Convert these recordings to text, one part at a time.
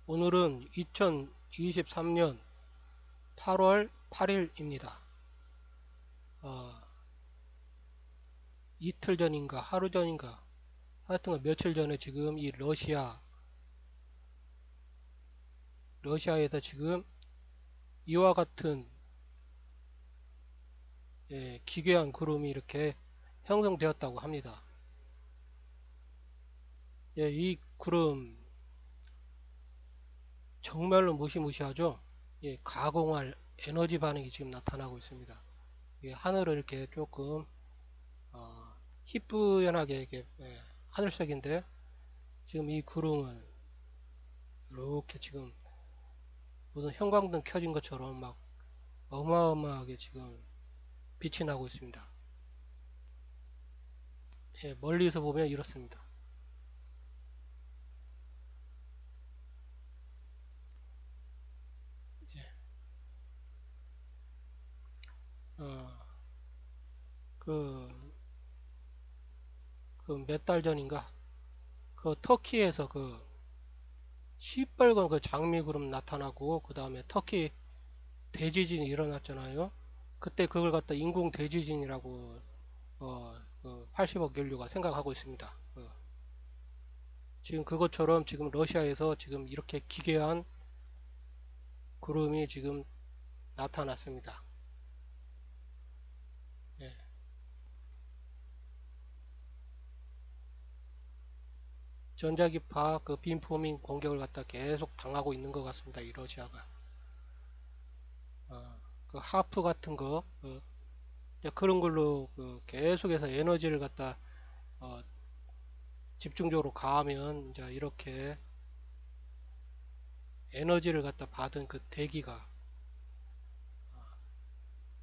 오늘은 2023년 8월 8일입니다. 이틀 전인가 하루 전인가 하여튼 며칠 전에 지금 이 러시아에서 지금 이와 같은 기괴한 구름이 이렇게 형성되었다고 합니다. 이 구름 정말로 무시무시하죠. 가공할 에너지 반응이 지금 나타나고 있습니다. 하늘을 이렇게 조금 희뿌연하게 이렇게 하늘색인데 지금 이 구름은 이렇게 지금 무슨 형광등 켜진 것처럼 막 어마어마하게 지금 빛이 나고 있습니다. 멀리서 보면 이렇습니다. 어, 그 몇 달 전인가 그 터키에서 그 시뻘건 그 장미구름 나타나고 그 다음에 터키 대지진이 일어났잖아요. 그때 그걸 갖다 인공 대지진이라고 80억 인류가 생각하고 있습니다. 지금 그것처럼 지금 러시아에서 지금 이렇게 기괴한 구름이 지금 나타났습니다. 예. 전자기파 그 빔포밍 공격을 갖다 계속 당하고 있는 것 같습니다. 이 러시아가. 그 하프 같은 거 그런 걸로 계속해서 에너지를 갖다 어, 집중적으로 가하면 이제 이렇게 에너지를 갖다 받은 그 대기가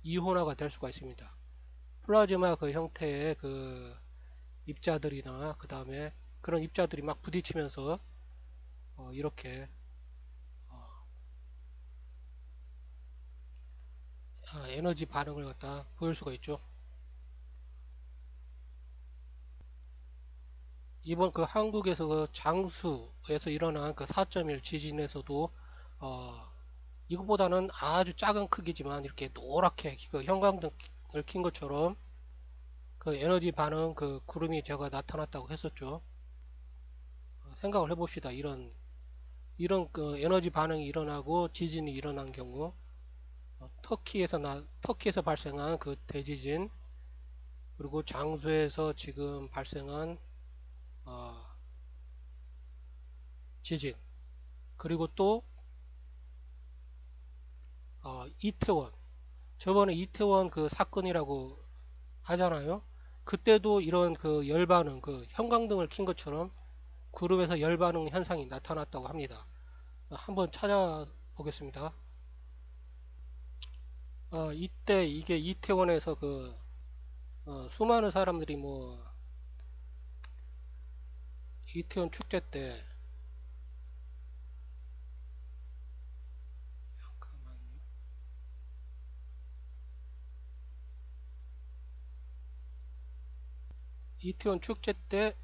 이온화가 될 수가 있습니다. 플라즈마 그 형태의 그 입자들이나 그 다음에 그런 입자들이 막 부딪히면서 이렇게 에너지 반응을 갖다 보일 수가 있죠. 이번 그 한국에서 그 장수에서 일어난 그 4.1 지진에서도 이것보다는 아주 작은 크기지만 이렇게 노랗게 그 형광등을 킨 것처럼 그 에너지 반응 그 구름이 제가 나타났다고 했었죠. 생각을 해봅시다. 이런 그 에너지 반응이 일어나고 지진이 일어난 경우 터키에서 발생한 그 대지진 그리고 장수에서 지금 발생한 어, 지진 그리고 또 이태원 저번에 이태원 그 사건이라고 하잖아요. 그때도 이런 그 열반응 그 형광등을 킨 것처럼 구름에서 열반응 현상이 나타났다고 합니다. 한번 찾아보겠습니다. 이때 이게 이태원에서 수많은 사람들이 뭐 이태원 축제 때 잠깐만요. 이태원 축제 때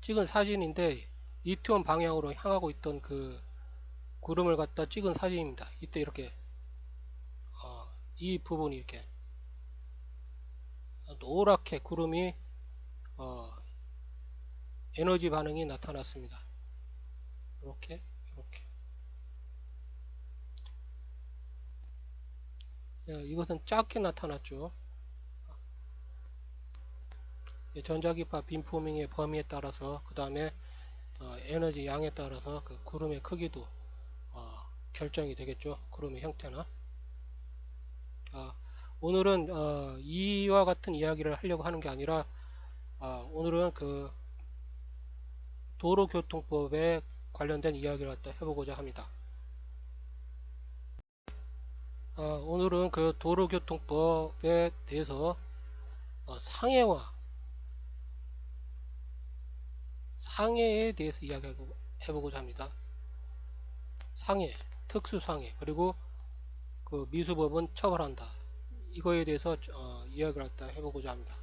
찍은 사진인데 이태원 방향으로 향하고 있던 그 구름을 갖다 찍은 사진입니다. 이때 이렇게 이 부분이 이렇게 노랗게 구름이 어, 에너지 반응이 나타났습니다. 이렇게 이렇게 이것은 작게 나타났죠. 전자기파 빔포밍의 범위에 따라서 그 다음에 에너지 양에 따라서 그 구름의 크기도 결정이 되겠죠. 구름의 형태나 오늘은 이와 같은 이야기를 하려고 하는 게 아니라 오늘은 그 도로교통법에 관련된 이야기를 갖다 해보고자 합니다. 오늘은 그 도로교통법에 대해서 상해에 대해서 이야기해보고자 합니다. 상해, 특수상해, 그리고 그 미수법은 처벌한다. 이거에 대해서 이야기를 갖다 해보고자 합니다.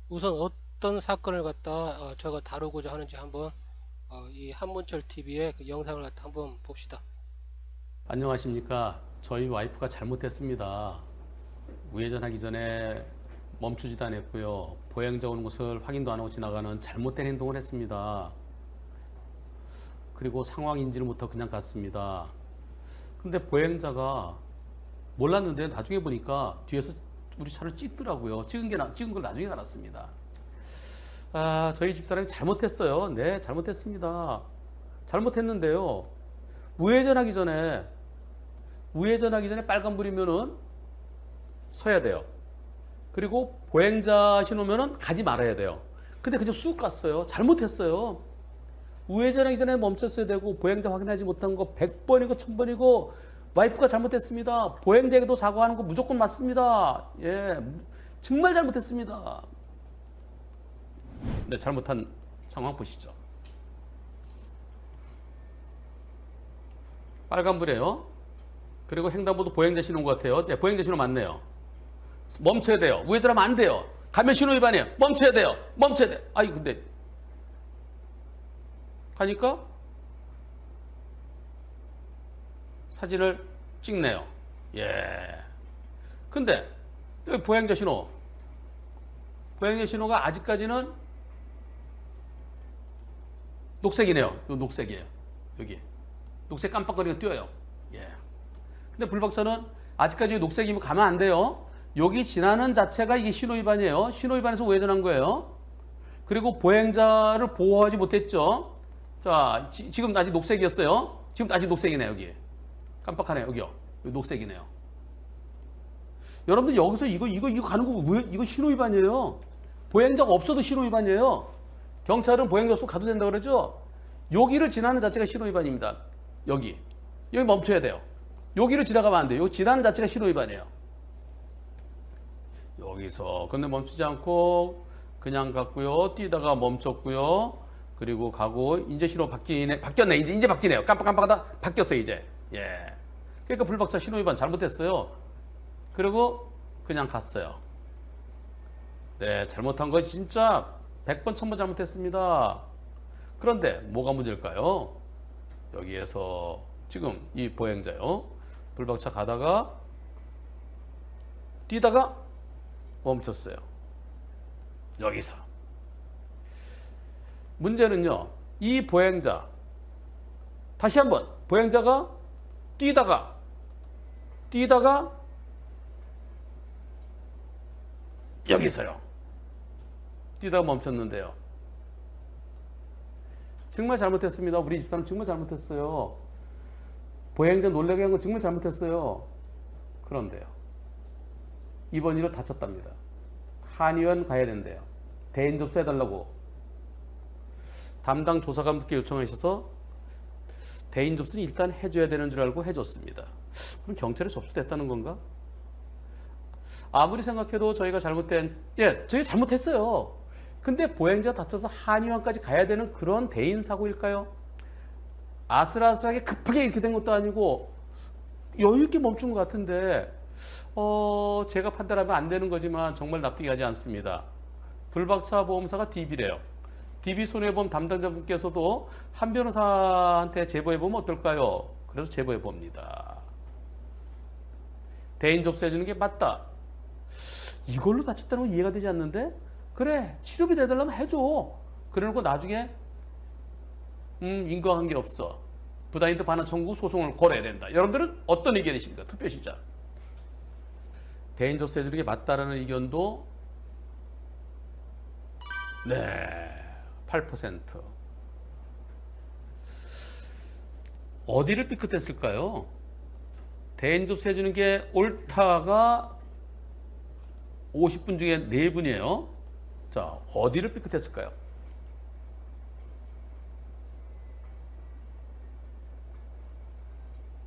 우선 어떤 사건을 갖다 제가 다루고자 하는지 한번 이 한문철 TV의 그 영상을 갖다 한번 봅시다. 안녕하십니까. 저희 와이프가 잘못했습니다. 우회전하기 전에 멈추지도 않았고요. 보행자 오는 것을 확인도 안 하고 지나가는 잘못된 행동을 했습니다. 그리고 상황 인지를 못하고 그냥 갔습니다. 근데 보행자가 몰랐는데 나중에 보니까 뒤에서 우리 차를 찍더라고요. 찍은 걸 나중에 알았습니다. 저희 집사람이 잘못했어요. 네, 잘못했습니다. 잘못했는데요. 우회전하기 전에 빨간불이면은 서야 돼요. 그리고 보행자 신호면은 가지 말아야 돼요. 근데 그냥 쑥 갔어요. 잘못했어요. 우회전하기 전에 멈췄어야 되고 보행자 확인하지 못한 거 100번이고 1000번이고 와이프가 잘못했습니다. 보행자에게도 사과하는 거 무조건 맞습니다. 예, 정말 잘못했습니다. 네, 잘못한 상황 보시죠. 빨간불이에요. 그리고 횡단보도 보행자 신호인 것 같아요. 네, 보행자 신호 맞네요. 멈춰야 돼요. 우회전하면 안 돼요. 가면 신호 위반이에요. 멈춰야 돼요. 멈춰야 돼. 아이 근데 가니까 사진을 찍네요. 예. 근데 여기 보행자 신호가 아직까지는 녹색이네요. 요 녹색이에요. 여기 녹색 깜빡거리가 띄어요. 예. 근데 불박차는 아직까지 녹색이면 가면 안 돼요. 여기 지나는 자체가 이게 신호위반이에요. 신호위반에서 우회전한 거예요. 그리고 보행자를 보호하지 못했죠. 자, 지금 아직 녹색이었어요. 지금 아직 녹색이네요. 여기 깜빡하네요. 여기요. 여기 녹색이네요. 여러분들 여기서 이거 가는 거 왜 이거 신호위반이에요. 보행자가 없어도 신호위반이에요. 경찰은 보행자 없으면 가도 된다고 그러죠. 여기를 지나는 자체가 신호위반입니다. 여기 멈춰야 돼요. 여기를 지나가면 안 돼요. 여기 지나는 자체가 신호위반이에요. 여기서 근데 멈추지 않고 그냥 갔고요. 뛰다가 멈췄고요. 그리고 가고 이제 신호 바뀌었네. 이제 바뀌네요. 깜빡깜빡하다 바뀌었어요. 이제. 예. 그러니까 불박차 신호위반 잘못했어요. 그리고 그냥 갔어요. 네, 잘못한 거 진짜 100번 1000번 잘못했습니다. 그런데 뭐가 문제일까요? 여기에서 지금 이 보행자요. 불박차 가다가 뛰다가 멈췄어요. 여기서 문제는요. 이 보행자 다시 한번 보행자가 뛰다가 여기서요. 뛰다가 멈췄는데요. 정말 잘못했습니다. 우리 집사람 정말 잘못했어요. 보행자 놀라게 한 건 정말 잘못했어요. 그런데요. 이번 일로 다쳤답니다. 한의원 가야 된대요. 대인 접수해달라고 담당 조사관분께 요청하셔서 대인 접수는 일단 해줘야 되는 줄 알고 해줬습니다. 그럼 경찰에 접수됐다는 건가? 아무리 생각해도 저희가 저희가 잘못했어요. 근데 보행자 다쳐서 한의원까지 가야 되는 그런 대인 사고일까요? 아슬아슬하게 급하게 이렇게 된 것도 아니고 여유 있게 멈춘 것 같은데 제가 판단하면 안 되는 거지만 정말 납득이 가지 않습니다. 불박차 보험사가 DB래요. DB 손해보험 담당자분께서도 한 변호사한테 제보해보면 어떨까요? 그래서 제보해봅니다. 대인 접수해주는 게 맞다. 이걸로 다쳤다는 건 이해가 되지 않는데? 그래, 치료비 내달라면 해줘. 그래놓고 나중에 인과관계 없어. 부당이득 반환 청구 소송을 걸어야 된다. 여러분들은 어떤 의견이십니까? 투표 시작. 대인 접수해주는 게 맞다라는 의견도 네, 8%. 어디를 삐끗했을까요? 대인 접수해주는 게 옳다가 50분 중에 4분이에요. 자, 어디를 삐끗했을까요?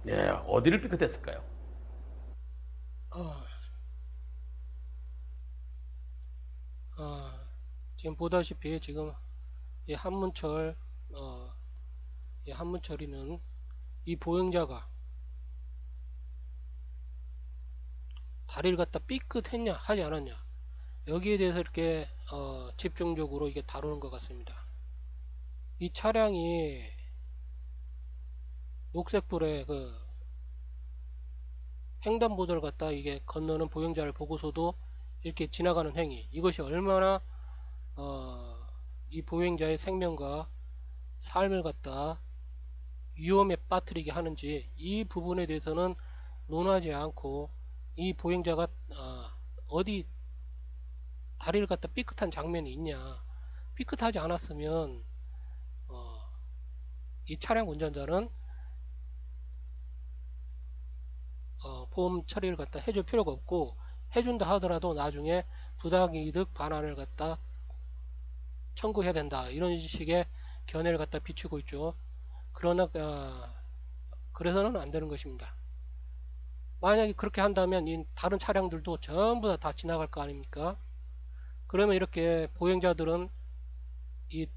예, 어디를 삐끗했을까요? 지금 보다시피 지금 이 한문철이는 이 보행자가 다리를 갖다 삐끗했냐 하지 않았냐, 여기에 대해서 이렇게 집중적으로 이게 다루는 것 같습니다. 이 차량이 녹색불에 그 횡단보도를 갖다 이게 건너는 보행자를 보고서도 이렇게 지나가는 행위, 이것이 얼마나 이 보행자의 생명과 삶을 갖다 위험에 빠뜨리게 하는지, 이 부분에 대해서는 논하지 않고, 이 보행자가 어디 다리를 갖다 삐끗한 장면이 있냐, 삐끗하지 않았으면 이 차량 운전자는 보험 처리를 갖다 해줄 필요가 없고, 해준다 하더라도 나중에 부당이득 반환을 갖다 청구해야 된다, 이런 식의 견해를 갖다 비추고 있죠. 그러나 그래서는 안 되는 것입니다. 만약에 그렇게 한다면 이 다른 차량들도 전부 다 지나갈 거 아닙니까? 그러면 이렇게 보행자들은 이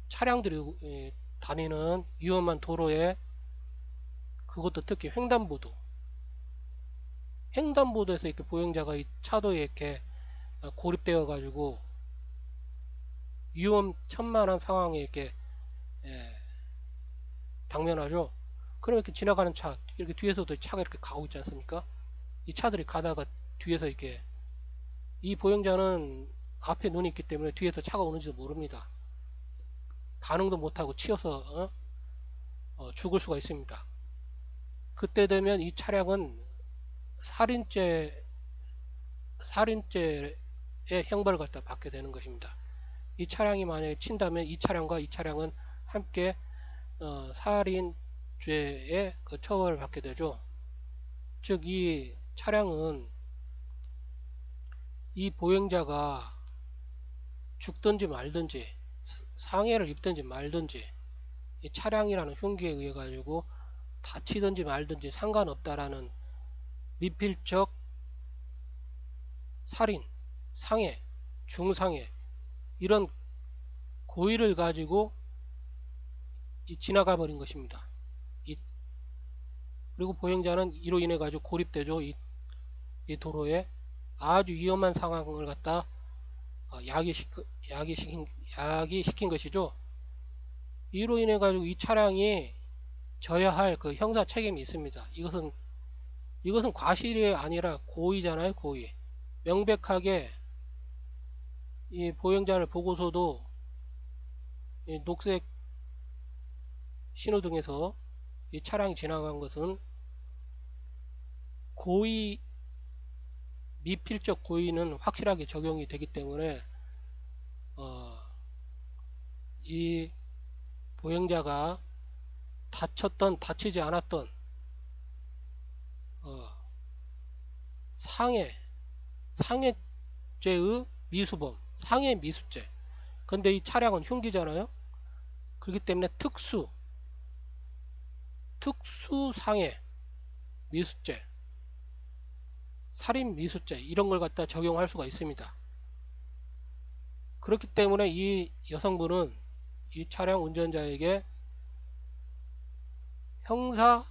차량들이 다니는 위험한 도로에, 그것도 특히 횡단보도에서 이렇게 보행자가 이 차도에 이렇게 고립되어 가지고 위험천만한 상황에 이렇게 당면하죠. 그럼 이렇게 지나가는 차, 이렇게 뒤에서도 차가 이렇게 가고 있지 않습니까? 이 차들이 가다가 뒤에서 이렇게, 이 보행자는 앞에 눈이 있기 때문에 뒤에서 차가 오는지도 모릅니다. 반응도 못하고 치여서 죽을 수가 있습니다. 그때 되면 이 차량은 살인죄의 형벌을 갖다 받게 되는 것입니다. 이 차량이 만약에 친다면 이 차량과 이 차량은 함께 살인죄의 그 처벌을 받게 되죠. 즉, 이 차량은 이 보행자가 죽든지 말든지, 상해를 입든지 말든지, 이 차량이라는 흉기에 의해 가지고 다치든지 말든지 상관없다라는 미필적 살인, 상해, 중상해, 이런 고의를 가지고 지나가 버린 것입니다. 그리고 보행자는 이로 인해 가지고 고립되죠. 이 도로에 아주 위험한 상황을 갖다 야기시킨 것이죠. 이로 인해 가지고 이 차량이 져야 할 그 형사 책임이 있습니다. 이것은 과실이 아니라 고의잖아요. 고의. 명백하게 이 보행자를 보고서도 이 녹색 신호등에서 이 차량이 지나간 것은 고의, 미필적 고의는 확실하게 적용이 되기 때문에 이 보행자가 다쳤던 다치지 않았던 상해죄의 미수범, 상해 미수죄. 근데 이 차량은 흉기잖아요. 그렇기 때문에 특수 상해 미수죄, 살인 미수죄, 이런 걸 갖다 적용할 수가 있습니다. 그렇기 때문에 이 여성분은 이 차량 운전자에게 형사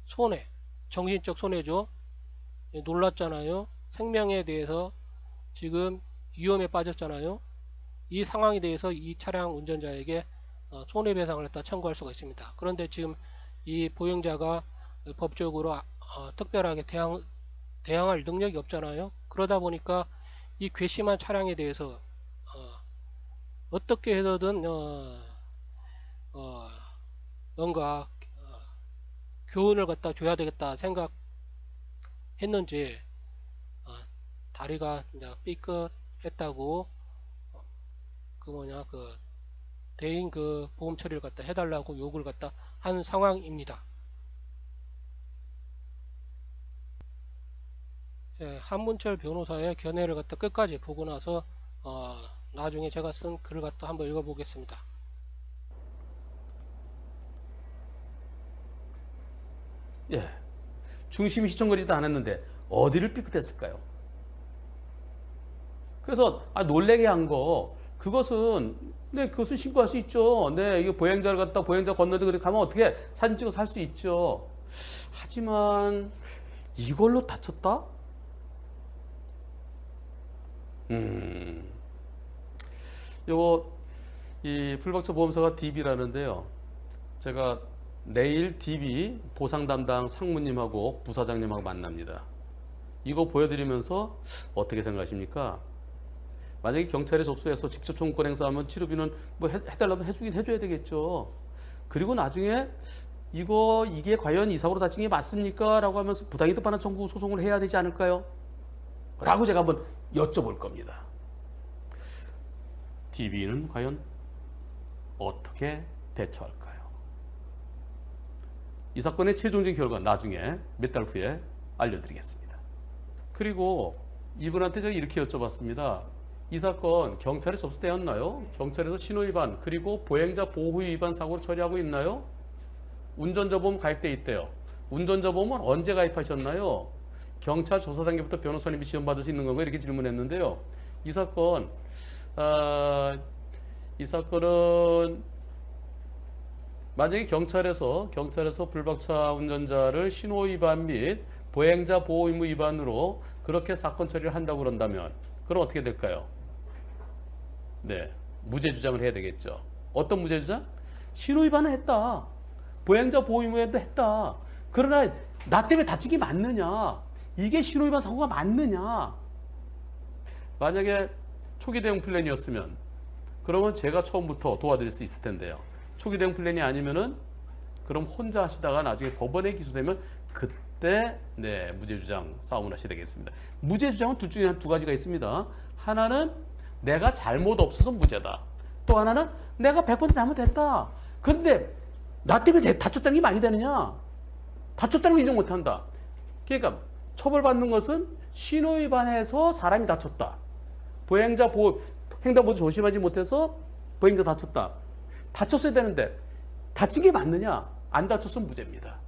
손해, 정신적 손해죠. 놀랐잖아요. 생명에 대해서 지금 위험에 빠졌잖아요. 이 상황에 대해서 이 차량 운전자에게 손해배상을 갖다 청구할 수가 있습니다. 그런데 지금 이 보행자가 법적으로 특별하게 대항할 능력이 없잖아요. 그러다 보니까 이 괘씸한 차량에 대해서 어떻게 해서든 뭔가 교훈을 갖다 줘야 되겠다 생각했는지 다리가 이제 삐끗했다고 그 대인 그 보험 처리를 갖다 해달라고 요구를 갖다 한 상황입니다. 한문철 변호사의 견해를 갖다 끝까지 보고 나서 나중에 제가 쓴 글을 갖다 한번 읽어보겠습니다. 예, 중심이 휘청거리지도 않았는데 어디를 삐끗했을까요? 그래서 놀래게 한 거, 그것은 신고할 수 있죠. 네, 이게 보행자를 갖다 보행자 건너도 그렇게 가면 어떻게 사진 찍어서 살 수 있죠. 하지만 이걸로 다쳤다? 음, 요거 이 불박차 보험사가 DB라는데요. 제가 내일 DB 보상 담당 상무님하고 부사장님하고 만납니다. 이거 보여드리면서 어떻게 생각하십니까? 만약에 경찰에 접수해서 직접 청구권 행사하면 치료비는 뭐 해달라면 해주긴 해줘야 되겠죠. 그리고 나중에 이게 과연 이 사고로 다친 게 맞습니까? 라고 하면서 부당이득 반환 청구 소송을 해야 되지 않을까요? 라고 제가 한번 여쭤볼 겁니다. DB는 과연 어떻게 대처할까요? 이 사건의 최종적인 결과 나중에 몇 달 후에 알려드리겠습니다. 그리고 이분한테 제가 이렇게 여쭤봤습니다. 이 사건 경찰에 접수되었나요? 경찰에서 신호위반 그리고 보행자 보호 위반 사고를 처리하고 있나요? 운전자 보험 가입돼 있대요. 운전자 보험은 언제 가입하셨나요? 경찰 조사 단계부터 변호사님이 지원받을 수 있는 건가요? 이렇게 질문했는데요. 이 사건 이 사건은 만약에 경찰에서 불박차 운전자를 신호위반 및 보행자 보호 의무 위반으로 그렇게 사건 처리를 한다고 그런다면 그럼 어떻게 될까요? 네, 무죄 주장을 해야 되겠죠. 어떤 무죄 주장? 신호위반을 했다. 보행자 보호 의무에도 했다. 그러나 나 때문에 다친 게 맞느냐? 이게 신호위반 사고가 맞느냐? 만약에 초기 대응 플랜이었으면 그러면 제가 처음부터 도와드릴 수 있을 텐데요. 초기 대응 플랜이 아니면은 그럼 혼자 하시다가 나중에 법원에 기소되면 그때 네, 무죄 주장 싸움을 하셔야 되겠습니다. 무죄 주장은 둘 중에 두 가지가 있습니다. 하나는 내가 잘못 없어서 무죄다. 또 하나는 내가 100% 잘못했다. 그런데 나 때문에 다쳤다는 게 말이 되느냐? 다쳤다는 걸 인정 못한다. 그러니까 처벌받는 것은 신호위반해서 사람이 다쳤다. 보행자 보호, 횡단보도 조심하지 못해서 보행자 다쳤다. 다쳤어야 되는데 다친 게 맞느냐? 안 다쳤으면 무죄입니다.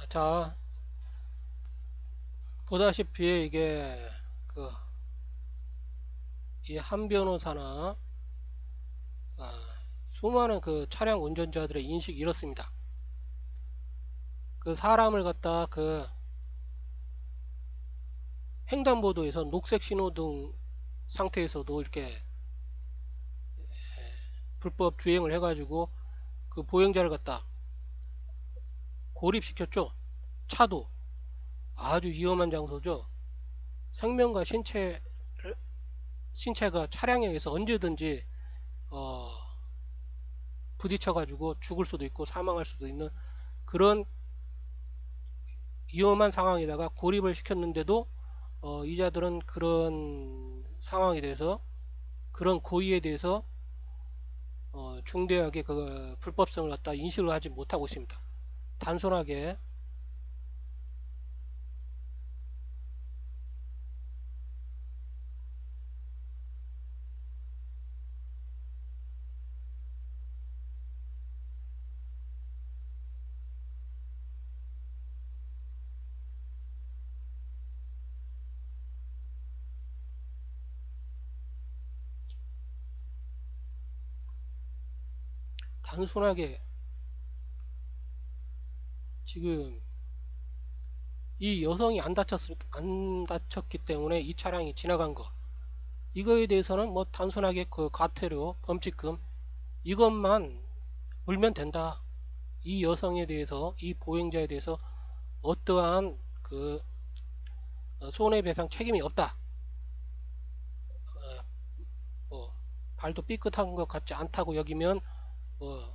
자, 보다시피 이게 이 한 변호사나 수많은 그 차량 운전자들의 인식이 이렇습니다. 그 사람을 갖다 횡단보도에서 녹색 신호등 상태에서도 이렇게 불법 주행을 해가지고 그 보행자를 갖다 고립시켰죠. 차도 아주 위험한 장소죠. 생명과 신체가 차량에 의해서 언제든지 부딪혀가지고 죽을 수도 있고 사망할 수도 있는 그런 위험한 상황에다가 고립을 시켰는데도 이자들은 그런 상황에 대해서 그런 고의에 대해서 중대하게 그 불법성을 갖다 인식을 하지 못하고 있습니다. 단순하게 지금 이 여성이 안 다쳤기 때문에 이 차량이 지나간 거 이거에 대해서는 뭐 단순하게 그 과태료 범칙금 이것만 물면 된다. 이 여성에 대해서 이 보행자에 대해서 어떠한 그 손해배상 책임이 없다. 뭐 발도 삐끗한 것 같지 않다고 여기면 뭐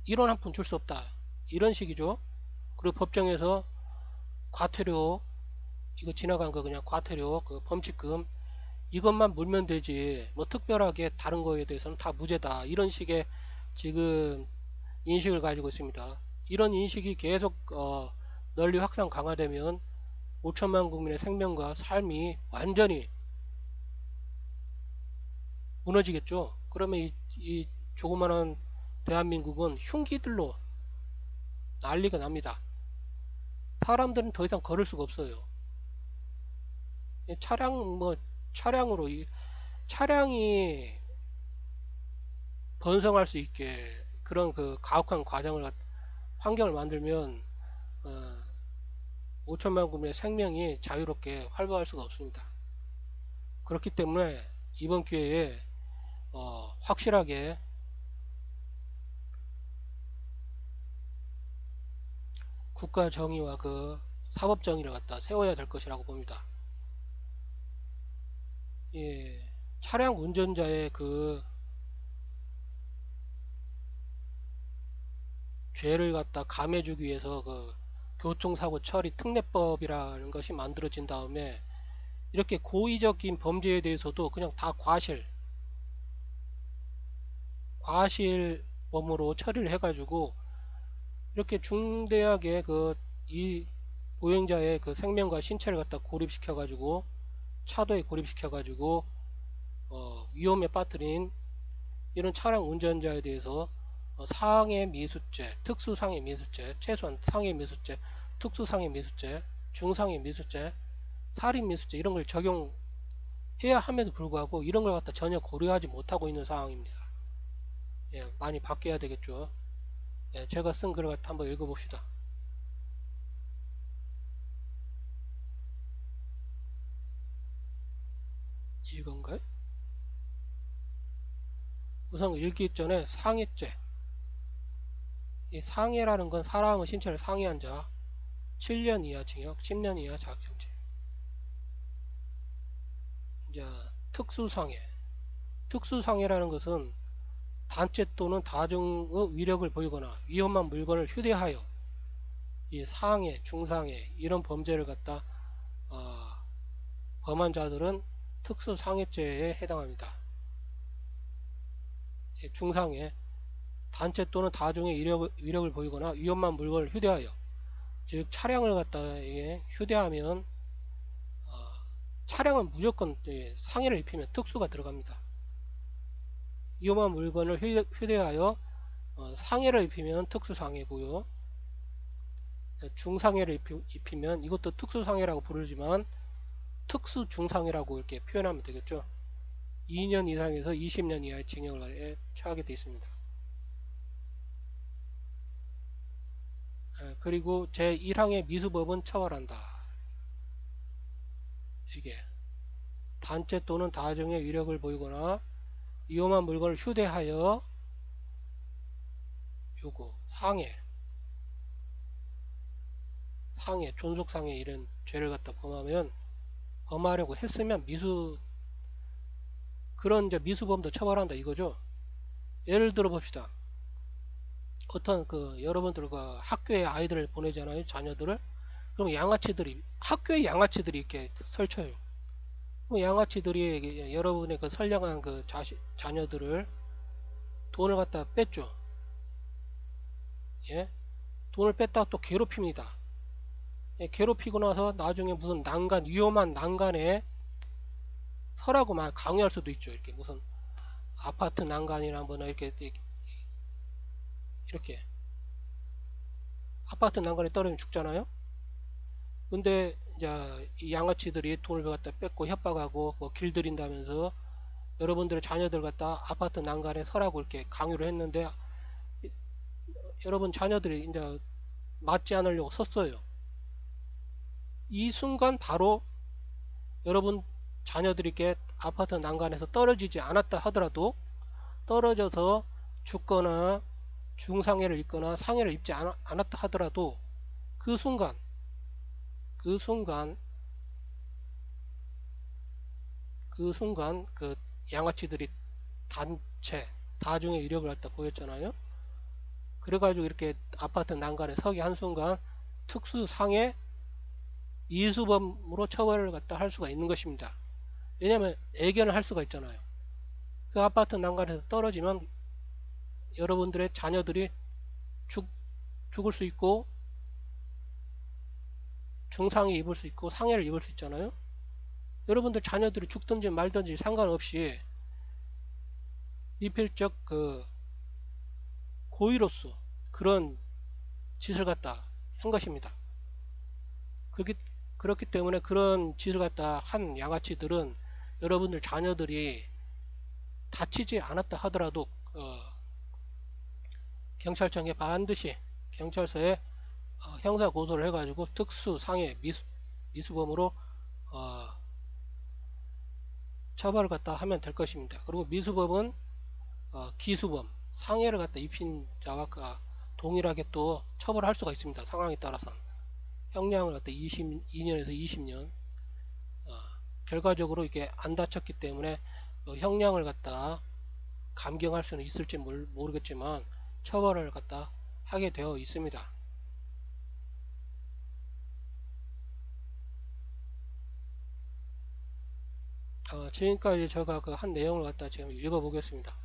이런 한 푼 줄 수 없다. 이런 식이죠. 그리고 법정에서 과태료 이거 지나간 거 그냥 과태료 그 범칙금 이것만 물면 되지 뭐 특별하게 다른 거에 대해서는 다 무죄다. 이런 식의 지금 인식을 가지고 있습니다. 이런 인식이 계속 널리 확산 강화되면 5천만 국민의 생명과 삶이 완전히 무너지겠죠. 그러면 이 조그마한 대한민국은 흉기들로 난리가 납니다. 사람들은 더 이상 걸을 수가 없어요. 차량으로 차량이 번성할 수 있게 그런 그 가혹한 환경을 만들면 5천만 국민의 생명이 자유롭게 활보할 수가 없습니다. 그렇기 때문에 이번 기회에 확실하게 국가 정의와 그 사법 정의를 갖다 세워야 될 것이라고 봅니다. 예, 차량 운전자의 그 죄를 갖다 감해주기 위해서 그 교통사고 처리 특례법이라는 것이 만들어진 다음에 이렇게 고의적인 범죄에 대해서도 그냥 다 과실범으로 처리를 해가지고 이렇게 중대하게 그 이 보행자의 그 생명과 신체를 갖다 고립시켜가지고 차도에 고립시켜가지고 위험에 빠뜨린 이런 차량 운전자에 대해서 상해 미수죄, 특수상해 미수죄, 최소한 상해 미수죄, 특수상해 미수죄, 중상해 미수죄, 살인 미수죄 이런 걸 적용해야 함에도 불구하고 이런 걸 갖다 전혀 고려하지 못하고 있는 상황입니다. 예, 많이 바뀌어야 되겠죠. 예, 제가 쓴 글을 갖다 한번 읽어봅시다. 이건가요? 우선 읽기 전에 상해죄. 이 상해라는 건 사람의 신체를 상해한 자, 7년 이하 징역, 10년 이하 자격정지. 이제 특수상해. 특수상해라는 것은 단체 또는 다중의 위력을 보이거나 위험한 물건을 휴대하여 이 상해, 중상해 이런 범죄를 갖다 범한 자들은 특수상해죄에 해당합니다. 중상해, 단체 또는 다중의 위력을 보이거나 위험한 물건을 휴대하여 즉 차량을 갖다 휴대하면 차량은 무조건 상해를 입히면 특수가 들어갑니다. 위험한 물건을 휴대하여 상해를 입히면 특수상해고요. 중상해를 입히면 이것도 특수상해라고 부르지만 특수중상해라고 이렇게 표현하면 되겠죠. 2년 이상에서 20년 이하의 징역을 처하게 되어 있습니다. 그리고 제1항의 미수법은 처벌한다. 이게 단체 또는 다중의 위력을 보이거나 위험한 물건을 휴대하여 요거 상해, 존속상해 이런 죄를 갖다 범하려고 했으면 그런 이제 미수범도 처벌한다 이거죠. 예를 들어 봅시다. 어떤 여러분들과 학교에 아이들을 보내잖아요, 자녀들을. 그럼 학교에 양아치들이 이렇게 설쳐요. 그럼 양아치들이 여러분의 그 선량한 그 자녀들을 돈을 갖다 뺐죠. 예? 돈을 뺐다가 또 괴롭힙니다. 예, 괴롭히고 나서 나중에 무슨 위험한 난간에 서라고 막 강요할 수도 있죠. 이렇게 무슨 아파트 난간이나 뭐나 이렇게 아파트 난간에 떨어지면 죽잖아요. 근데 이제 이 양아치들이 돈을 갖다 뺏고 협박하고 뭐 길들인다면서 여러분들의 자녀들 갖다 아파트 난간에 서라고 이렇게 강요를 했는데 여러분 자녀들이 이제 맞지 않으려고 섰어요. 이 순간 바로 여러분 자녀들이 이렇게 아파트 난간에서 떨어지지 않았다 하더라도 떨어져서 죽거나 중상해를 입거나 상해를 입지 않았다 하더라도 그 순간 그 양아치들이 단체 다중의 위력을 갖다 보였잖아요. 그래가지고 이렇게 아파트 난간에 서기 한순간 특수상해 이수범으로 처벌을 갖다 할 수가 있는 것입니다. 왜냐하면 애견을 할 수가 있잖아요. 그 아파트 난간에서 떨어지면 여러분들의 자녀들이 죽을 수 있고 중상해 입을 수 있고 상해를 입을 수 있잖아요. 여러분들 자녀들이 죽든지 말든지 상관없이 미필적 고의로서 그런 짓을 갖다 한 것입니다. 그렇기 때문에 그런 짓을 갖다 한 양아치들은 여러분들 자녀들이 다치지 않았다 하더라도 경찰청에 반드시 경찰서에 형사 고소를 해가지고 특수 상해 미수범으로 어, 처벌을 갖다 하면 될 것입니다. 그리고 미수범은 기수범, 상해를 갖다 입힌 자와 동일하게 또 처벌할 수가 있습니다. 상황에 따라서는 형량을 갖다 22년에서 20년. 결과적으로 이게 안 다쳤기 때문에 형량을 갖다 감경할 수는 있을지 모르겠지만 처벌을 갖다 하게 되어 있습니다. 지금까지 제가 그 한 내용을 갖다 지금 읽어보겠습니다.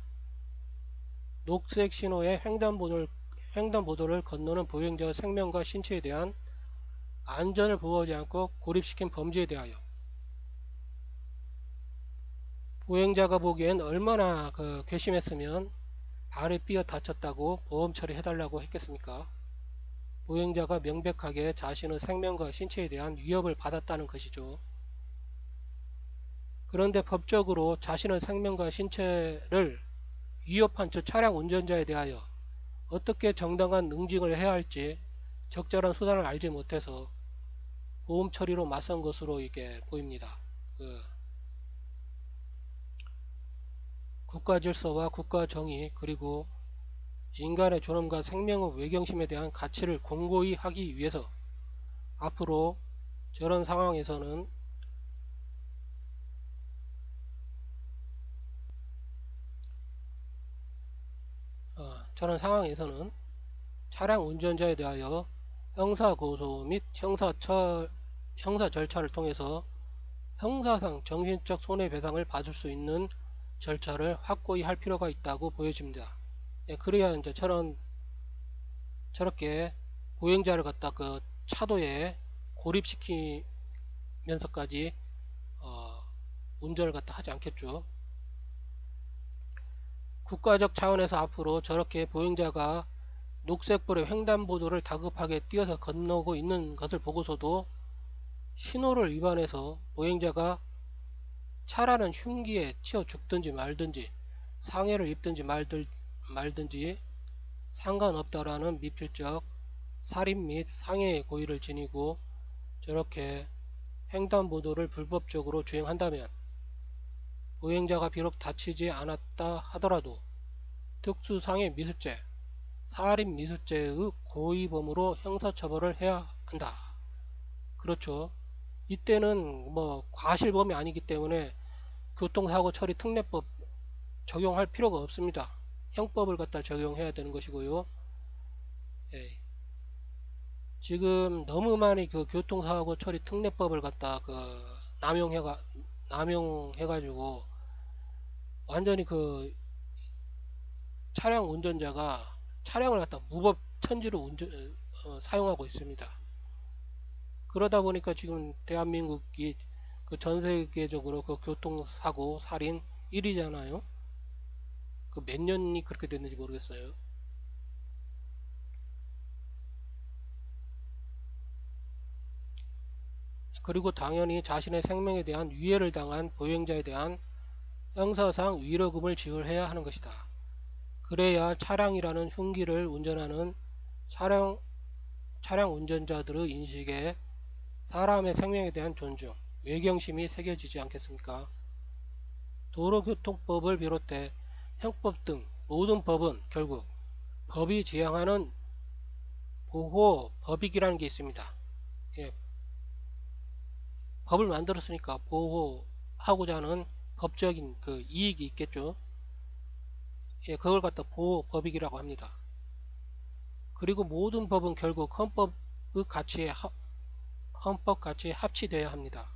녹색 신호의 횡단보도를 건너는 보행자의 생명과 신체에 대한 안전을 보호하지 않고 고립시킨 범죄에 대하여 보행자가 보기엔 얼마나 괘씸했으면 발에 삐어 다쳤다고 보험 처리해달라고 했겠습니까? 보행자가 명백하게 자신의 생명과 신체에 대한 위협을 받았다는 것이죠. 그런데 법적으로 자신의 생명과 신체를 위협한 저 차량 운전자에 대하여 어떻게 정당한 응징을 해야 할지 적절한 수단을 알지 못해서 보험 처리로 맞선 것으로 이게 보입니다. 국가 질서와 국가 정의 그리고 인간의 존엄과 생명의 외경심에 대한 가치를 공고히 하기 위해서 앞으로 저런 상황에서는 차량 운전자에 대하여 형사고소 및 형사 절차를 통해서 형사상 정신적 손해배상을 받을 수 있는 절차를 확고히 할 필요가 있다고 보여집니다. 예, 그래야 이제 저렇게 보행자를 갖다 그 차도에 고립시키면서까지 운전을 갖다 하지 않겠죠. 국가적 차원에서 앞으로 저렇게 보행자가 녹색불의 횡단보도를 다급하게 뛰어서 건너고 있는 것을 보고서도 신호를 위반해서 보행자가 차라는 흉기에 치여 죽든지 말든지 상해를 입든지 말든지 상관없다라는 미필적 살인 및 상해의 고의를 지니고 저렇게 횡단보도를 불법적으로 주행한다면 보행자가 비록 다치지 않았다 하더라도 특수상해 미수죄, 살인 미수죄의 고의범으로 형사처벌을 해야 한다. 그렇죠. 이때는 뭐 과실범이 아니기 때문에 교통사고 처리 특례법 적용할 필요가 없습니다. 형법을 갖다 적용해야 되는 것이고요. 예. 지금 너무 많이 그 교통사고 처리 특례법을 갖다 남용해가지고 완전히 그 차량 운전자가 차량을 갖다 무법 천지로 사용하고 있습니다. 그러다 보니까 지금 대한민국이 그 전 세계적으로 그 교통사고 살인 1위잖아요. 그 몇 년이 그렇게 됐는지 모르겠어요. 그리고 당연히 자신의 생명에 대한 위해를 당한 보행자에 대한 형사상 위로금을 지불해야 하는 것이다. 그래야 차량이라는 흉기를 운전하는 차량 운전자들의 인식에 사람의 생명에 대한 존중, 외경심이 새겨지지 않겠습니까? 도로교통법을 비롯해 형법 등 모든 법은 결국 법이 지향하는 보호 법익이라는 게 있습니다. 예, 법을 만들었으니까 보호하고자 하는 법적인 그 이익이 있겠죠. 예, 그걸 갖다 보호 법익이라고 합니다. 그리고 모든 법은 결국 헌법 가치에 합치되어야 합니다.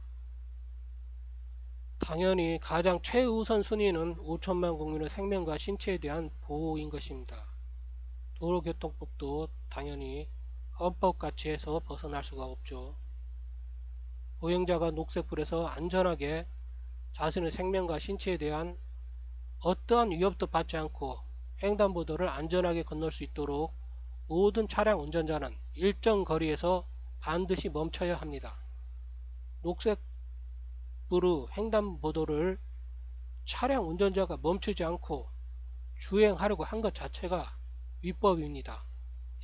당연히 가장 최우선 순위는 5천만 국민의 생명과 신체에 대한 보호인 것입니다. 도로교통법도 당연히 헌법 가치에서 벗어날 수가 없죠. 보행자가 녹색불에서 안전하게 자신의 생명과 신체에 대한 어떠한 위협도 받지 않고 횡단보도를 안전하게 건널 수 있도록 모든 차량 운전자는 일정 거리에서 반드시 멈춰야 합니다. 녹색불의 횡단보도를 차량 운전자가 멈추지 않고 주행하려고 한 것 자체가 위법입니다.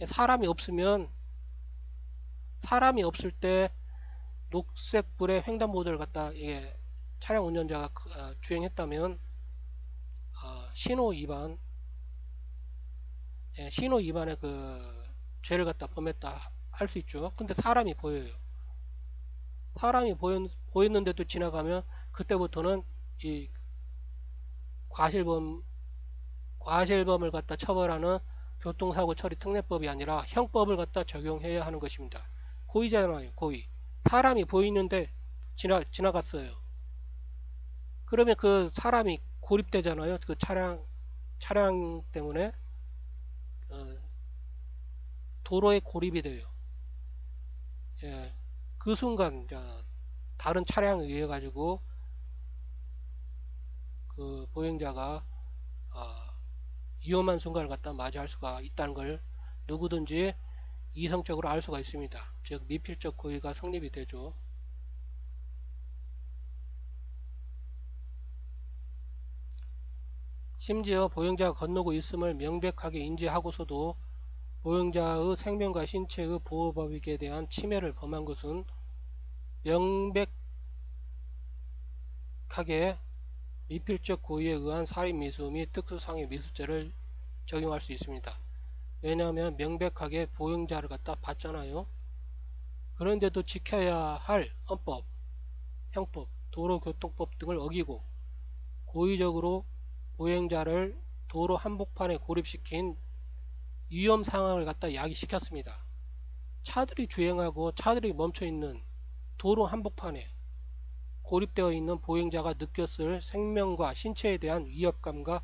사람이 없으면 사람이 없을 때 녹색불에 횡단보도를 갖다 차량 운전자가 주행했다면 신호 위반, 신호 위반의 죄를 갖다 범했다 할 수 있죠. 근데 사람이 보여요. 사람이 보였는데도 지나가면 그때부터는 이 과실범을 갖다 처벌하는 교통사고 처리 특례법이 아니라 형법을 갖다 적용해야 하는 것입니다. 고의잖아요, 고의. 사람이 보이는데 지나갔어요. 그러면 그 사람이 고립되잖아요. 그 차량 때문에 도로에 고립이 돼요. 예, 그 순간 다른 차량에 의해 가지고 그 보행자가 위험한 순간을 갖다 맞이할 수가 있다는 걸 누구든지 이성적으로 알 수가 있습니다. 즉 미필적 고의가 성립이 되죠. 심지어 보행자가 건너고 있음을 명백하게 인지하고서도 보행자의 생명과 신체의 보호법익에 대한 침해를 범한 것은 명백하게 미필적 고의에 의한 살인미수 및 특수상해 미수죄를 적용할 수 있습니다. 왜냐하면 명백하게 보행자를 갖다 봤잖아요. 그런데도 지켜야 할 헌법, 형법, 도로교통법 등을 어기고 고의적으로 보행자를 도로 한복판에 고립시킨 위험 상황을 갖다 야기시켰습니다. 차들이 주행하고 차들이 멈춰있는 도로 한복판에 고립되어 있는 보행자가 느꼈을 생명과 신체에 대한 위협감과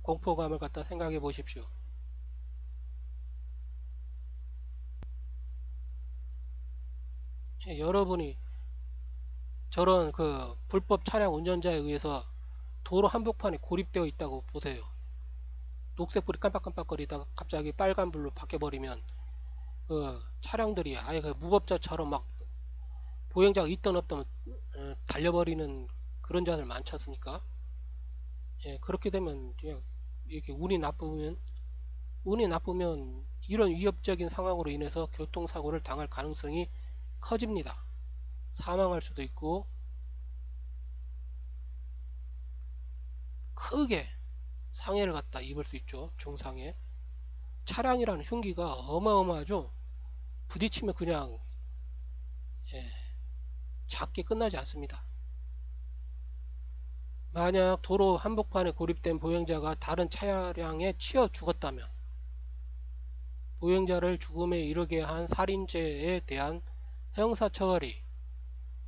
공포감을 갖다 생각해 보십시오. 여러분이 저런 불법 차량 운전자에 의해서 도로 한복판에 고립되어 있다고 보세요. 녹색불이 깜빡깜빡거리다가 갑자기 빨간불로 바뀌어버리면 차량들이 아예 무법자처럼 막 보행자가 있던 없던 달려버리는 그런 자들 많지 않습니까? 예, 그렇게 되면 그냥 이렇게 운이 나쁘면 이런 위협적인 상황으로 인해서 교통사고를 당할 가능성이 커집니다. 사망할 수도 있고 크게 상해를 갖다 입을 수 있죠. 중상해. 차량이라는 흉기가 어마어마하죠. 부딪히면 그냥 작게 끝나지 않습니다. 만약 도로 한복판에 고립된 보행자가 다른 차량에 치여 죽었다면 보행자를 죽음에 이르게 한 살인죄에 대한 형사처벌이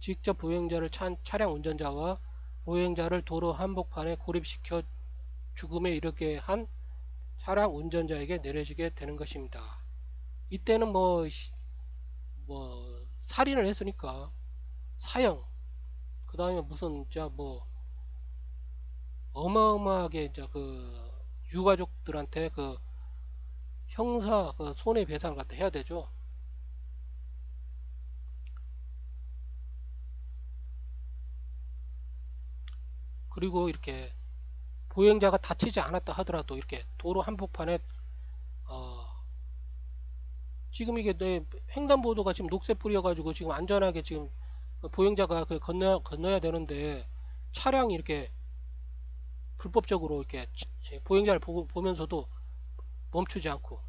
직접 보행자를 찬 차량 운전자와 보행자를 도로 한복판에 고립시켜 죽음에 이르게 한 차량 운전자에게 내려지게 되는 것입니다. 이때는 살인을 했으니까 사형, 그 다음에 무슨 어마어마하게 유가족들한테 형사 손해배상을 갖다 해야 되죠. 그리고 이렇게 보행자가 다치지 않았다 하더라도 이렇게 도로 한복판에 지금 이게 횡단보도가 지금 녹색불이어 가지고 지금 안전하게 지금 보행자가 건너야 되는데 차량이 이렇게 불법적으로 이렇게 보행자를 보면서도 멈추지 않고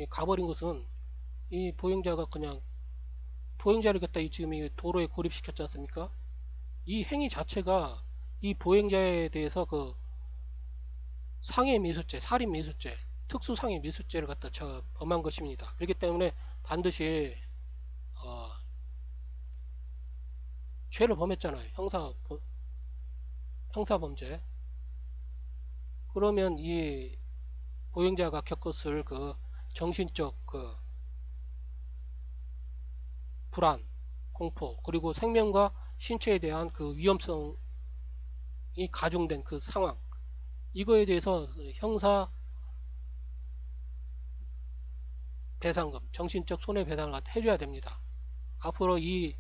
가버린 것은 이 보행자가 그냥 보행자를 갖다 지금 이 도로에 고립시켰지 않습니까? 이 행위 자체가 이 보행자에 대해서 상해 미수죄, 살인 미수죄, 특수 상해 미수죄를 갖다 범한 것입니다. 그렇기 때문에 반드시 죄를 범했잖아요. 형사범죄. 그러면 이 보행자가 겪었을 정신적 불안, 공포, 그리고 생명과 신체에 대한 위험성이 가중된 상황, 이거에 대해서 형사 배상금, 정신적 손해배상을 갖다 해줘야 됩니다. 앞으로 이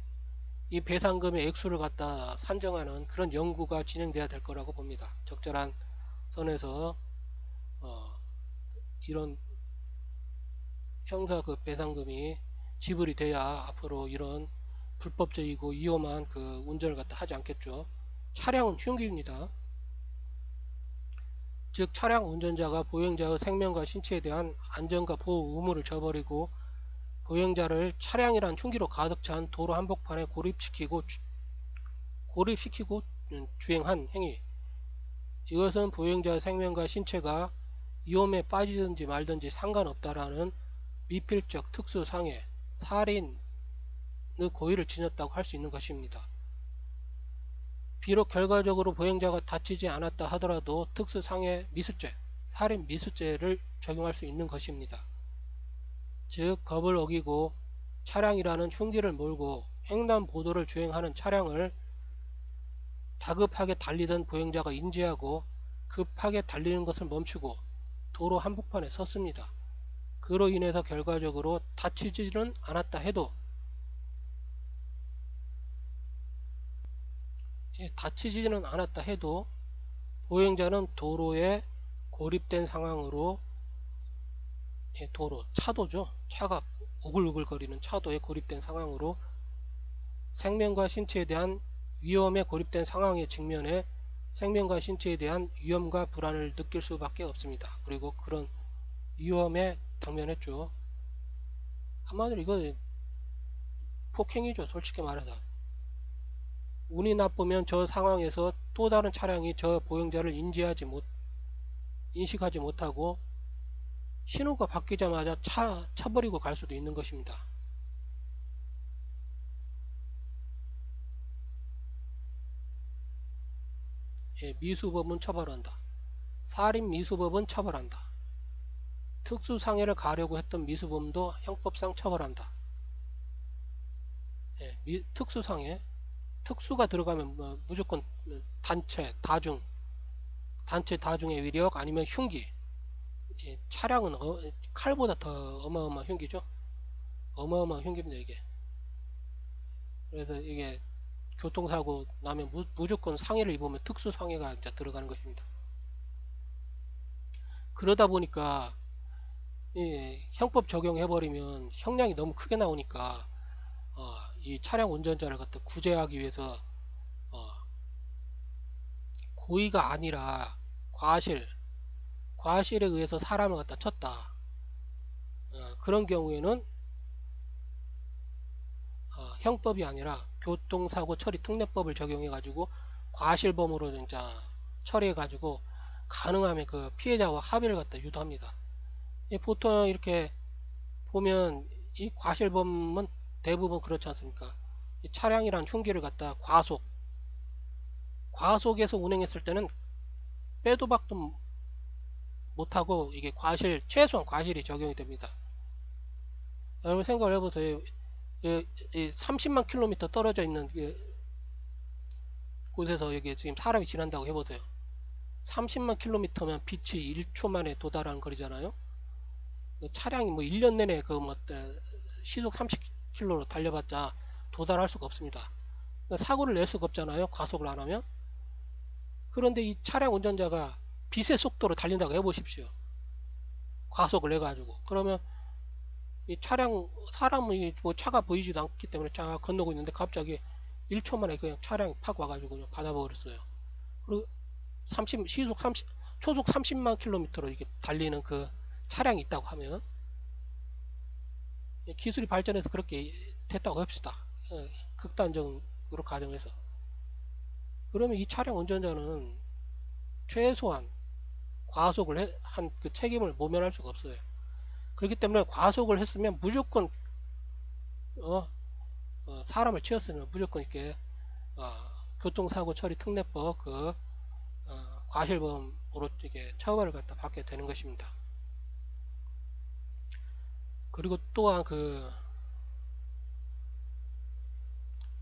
배상금의 액수를 갖다 산정하는 그런 연구가 진행돼야 될 거라고 봅니다. 적절한 선에서 이런 형사 그 배상금이 지불이 돼야 앞으로 이런 불법적이고 위험한 그 운전을 갖다 하지 않겠죠. 차량은 흉기입니다. 즉 차량 운전자가 보행자의 생명과 신체에 대한 안전과 보호 의무를 저버리고 보행자를 차량이란 흉기로 가득 찬 도로 한복판에 고립시키고 주행한 행위. 이것은 보행자의 생명과 신체가 위험에 빠지든지 말든지 상관없다라는 미필적 특수상해, 살인의 고의를 지녔다고 할 수 있는 것입니다. 비록 결과적으로 보행자가 다치지 않았다 하더라도 특수상해 미수죄, 살인 미수죄를 적용할 수 있는 것입니다. 즉 법을 어기고 차량이라는 흉기를 몰고 횡단보도를 주행하는 차량을 다급하게 달리던 보행자가 인지하고 급하게 달리는 것을 멈추고 도로 한복판에 섰습니다. 그로 인해서 결과적으로 다치지는 않았다 해도 다치지는 않았다 해도 보행자는 도로에 고립된 상황으로 도로, 차도죠. 차가 우글우글거리는 차도에 고립된 상황으로 생명과 신체에 대한 위험에 고립된 상황에 직면해 생명과 신체에 대한 위험과 불안을 느낄 수밖에 없습니다. 그리고 그런 위험에 당면했죠. 한마디로 이거 폭행이죠. 솔직히 말해서. 운이 나쁘면 저 상황에서 또 다른 차량이 저 보행자를 인식하지 못하고 신호가 바뀌자마자 쳐버리고 갈 수도 있는 것입니다. 미수법은 처벌한다. 살인 미수법은 처벌한다. 특수상해를 가하려고 했던 미수범도 형법상 처벌한다. 특수상해, 특수가 들어가면 무조건 단체, 다중의 위력 아니면 흉기. 차량은 칼보다 더 어마어마한 흉기죠. 어마어마한 흉기입니다 이게. 그래서 이게 교통사고 나면 무조건 상해를 입으면 특수상해가 이제 들어가는 것입니다. 그러다 보니까 형법 적용해버리면 형량이 너무 크게 나오니까 이 차량 운전자를 갖다 구제하기 위해서 고의가 아니라 과실에 의해서 사람을 갖다 쳤다. 그런 경우에는 형법이 아니라 교통사고 처리 특례법을 적용해 가지고 과실범으로 진짜 처리해 가지고 가능하면 그 피해자와 합의를 갖다 유도합니다. 보통 이렇게 보면 이 과실범은 대부분 그렇지 않습니까? 이 차량이란 흉기를 갖다 과속에서 운행했을 때는 빼도 박도 못하고 이게 최소한 과실이 적용이 됩니다. 여러분 생각을 해보세요. 30만 킬로미터 떨어져 있는 곳에서 여기 지금 사람이 지난다고 해보세요. 30만 킬로미터면 빛이 1초 만에 도달하는 거리잖아요. 차량이 뭐 1년 내내 시속 30km로 달려봤자 도달할 수가 없습니다. 사고를 낼 수가 없잖아요. 과속을 안 하면. 그런데 이 차량 운전자가 빛의 속도로 달린다고 해보십시오. 과속을 해가지고. 그러면 이 사람이 뭐 차가 보이지도 않기 때문에 차가 건너고 있는데 갑자기 1초 만에 그냥 차량이 팍 와가지고 그냥 받아버렸어요. 그리고 초속 30만 킬로미터로 이렇게 달리는 그 차량이 있다고 하면 기술이 발전해서 그렇게 됐다고 합시다. 극단적으로 가정해서. 그러면 이 차량 운전자는 최소한 과속을 한 그 책임을 모면할 수가 없어요. 그렇기 때문에 과속을 했으면 무조건 사람을 치었으면 무조건 이렇게 교통사고 처리 특례법 과실범으로 이게 처벌을 갖다 받게 되는 것입니다. 그리고 또한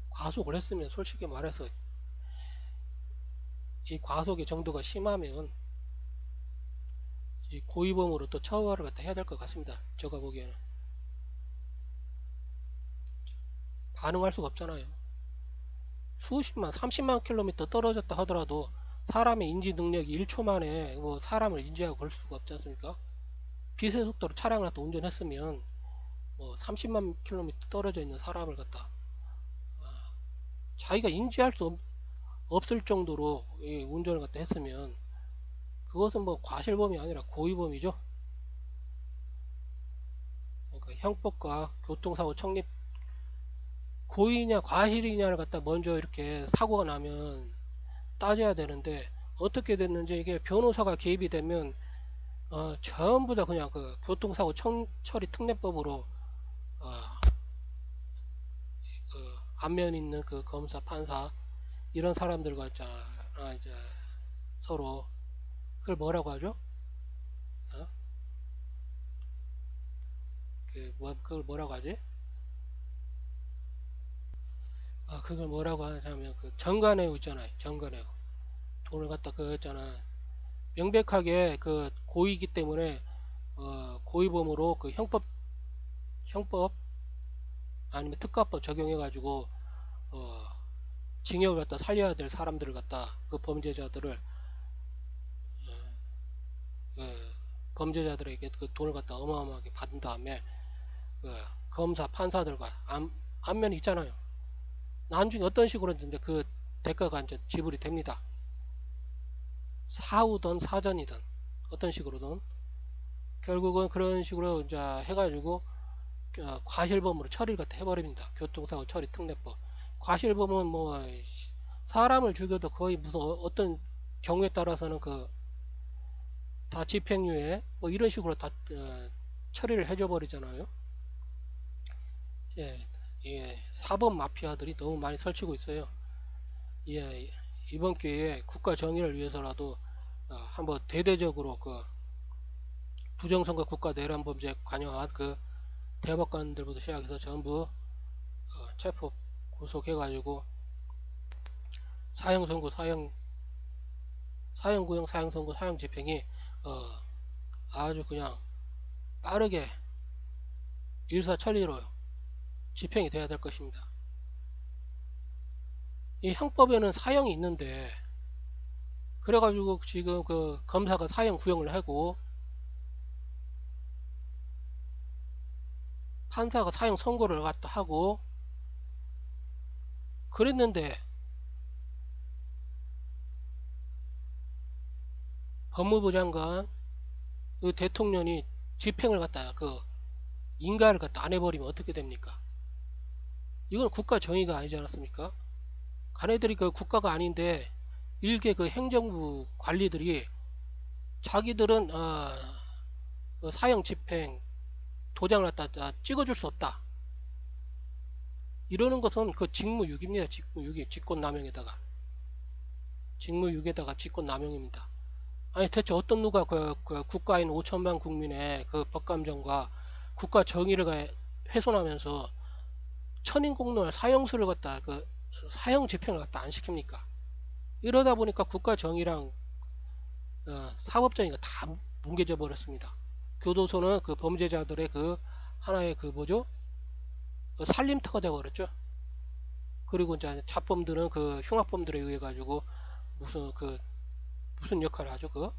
과속을 했으면 솔직히 말해서 이 과속의 정도가 심하면 이 고의범으로 또 처벌을 갖다 해야 될 것 같습니다. 제가 보기에는 반응할 수가 없잖아요. 수십만 30만 킬로미터 떨어졌다 하더라도 사람의 인지 능력이 1초 만에 뭐 사람을 인지하고 그럴 수가 없지 않습니까? 빛의 속도로 차량을 갖다 운전했으면 뭐 30만 킬로미터 떨어져 있는 사람을 갖다 자기가 인지할 수 없을 정도로 운전을 갖다 했으면 그것은 뭐 과실범이 아니라 고의범이죠. 그러니까 형법과 교통사고 청립 고의냐 과실이냐를 갖다 먼저 이렇게 사고가 나면 따져야 되는데 어떻게 됐는지 이게 변호사가 개입이 되면 전부 다 그냥 그 교통사고 처리 특례법으로 어, 그 안면 있는 그 검사 판사 이런 사람들과 이제 서로 그걸 뭐라고 하죠? 어? 그걸 뭐라고 하지? 그걸 뭐라고 하냐면 그 정관예우 있잖아요. 정관예우 돈을 갖다 그 있잖아 명백하게 그 고의이기 때문에 고의범으로 그 형법 아니면 특가법 적용해 가지고 어, 징역을 갖다 살려야 될 사람들을 갖다 그 범죄자들을 그 범죄자들에게 그 돈을 갖다 어마어마하게 받은 다음에 그 검사 판사들과 안면이 있잖아요. 나중에 어떤 식으로든 그 대가가 이제 지불이 됩니다. 사후든 사전이든 어떤 식으로든 결국은 그런 식으로 이제 해가지고 과실범으로 처리를 갖다 해버립니다. 교통사고 처리 특례법. 과실범은 뭐 사람을 죽여도 거의 무슨 어떤 경우에 따라서는 그 다 집행유예 뭐 이런 식으로 다 처리를 해줘 버리잖아요. 예, 예, 사법 마피아들이 너무 많이 설치고 있어요. 예, 이번 기회에 국가 정의를 위해서라도 한번 대대적으로 그 부정선거 국가 내란 범죄에 관여한 그 대법관들부터 시작해서 전부 체포 구속해가지고 사형 선고, 사형 구형, 사형 선고, 사형 집행이 아주 그냥 빠르게 일사천리로 집행이 돼야 될 것입니다. 이 형법에는 사형이 있는데 그래가지고 지금 그 검사가 사형 구형을 하고 판사가 사형 선고를 갖다 하고 그랬는데 법무부 장관 그 대통령이 집행을 갖다 그 인가를 갖다 안 해버리면 어떻게 됩니까? 이건 국가 정의가 아니지 않았습니까? 가네들이 그 국가가 아닌데 일개 그 행정부 관리들이 자기들은 그 사형 집행 도장을 갖다 찍어줄 수 없다. 이러는 것은 그 직무유기입니다. 직무유기, 직무유기에다가 직권남용입니다. 아니 대체 어떤 누가 그 국가인 5천만 국민의 그 법감정과 국가 정의를 훼손하면서 천인공노할 사형수를 갖다 그 사형 집행을 갖다 안 시킵니까? 이러다 보니까 국가 정의랑 사법 정의가 다 뭉개져 버렸습니다. 교도소는 그 범죄자들의 그 하나의 그 뭐죠? 그 살림터가 되어 버렸죠. 그리고 이제 자범들은 그 흉악범들에 의해 가지고 무슨 그 무슨 역할을 하죠? 그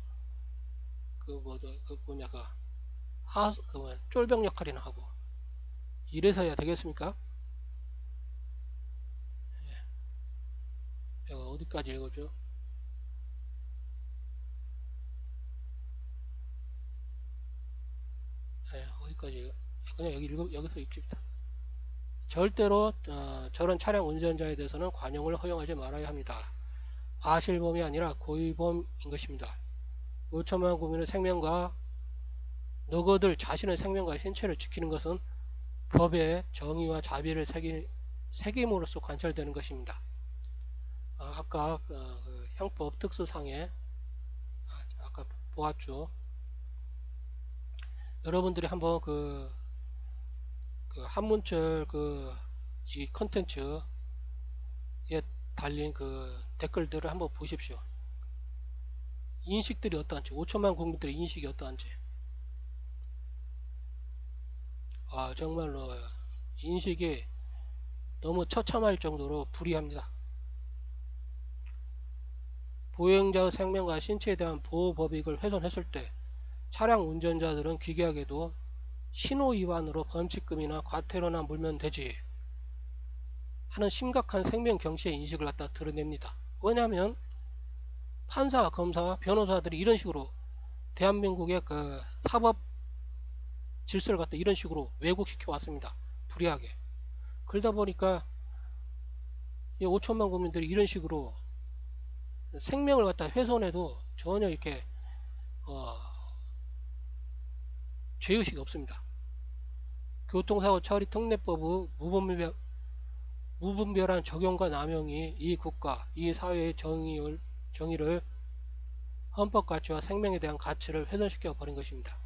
뭐냐 그 뭐야 쫄병 역할이나 하고 이래서야 되겠습니까? 제가 어디까지 읽어줘? 어디까지 읽어? 그냥 여기서 읽읍시다. 절대로 저런 차량 운전자에 대해서는 관용을 허용하지 말아야 합니다. 과실범이 아니라 고의범인 것입니다. 5천만 국민의 생명과 너거들 자신의 생명과 신체를 지키는 것은 법의 정의와 자비를 새김으로써 관철되는 것입니다. 아까 그 형법 특수상에 아까 보았죠. 여러분들이 한번 그 한문철 이 컨텐츠에 달린 그 댓글들을 한번 보십시오. 인식들이 어떠한지 5천만 국민들의 인식이 어떠한지 정말로 인식이 너무 처참할 정도로 불이합니다. 보행자의 생명과 신체에 대한 보호 법익을 훼손했을 때 차량 운전자들은 기괴하게도 신호 위반으로 범칙금이나 과태료나 물면 되지 하는 심각한 생명 경시의 인식을 갖다 드러냅니다. 왜냐하면 판사, 검사, 변호사들이 이런 식으로 대한민국의 그 사법 질서를 갖다 이런 식으로 왜곡시켜 왔습니다. 불이하게. 그러다 보니까 5천만 국민들이 이런 식으로 생명을 갖다 훼손해도 전혀 이렇게 죄의식이 없습니다. 교통사고 처리 특례법의 무분별한 적용과 남용이 이 국가, 이 사회의 정의를 헌법 가치와 생명에 대한 가치를 훼손시켜 버린 것입니다.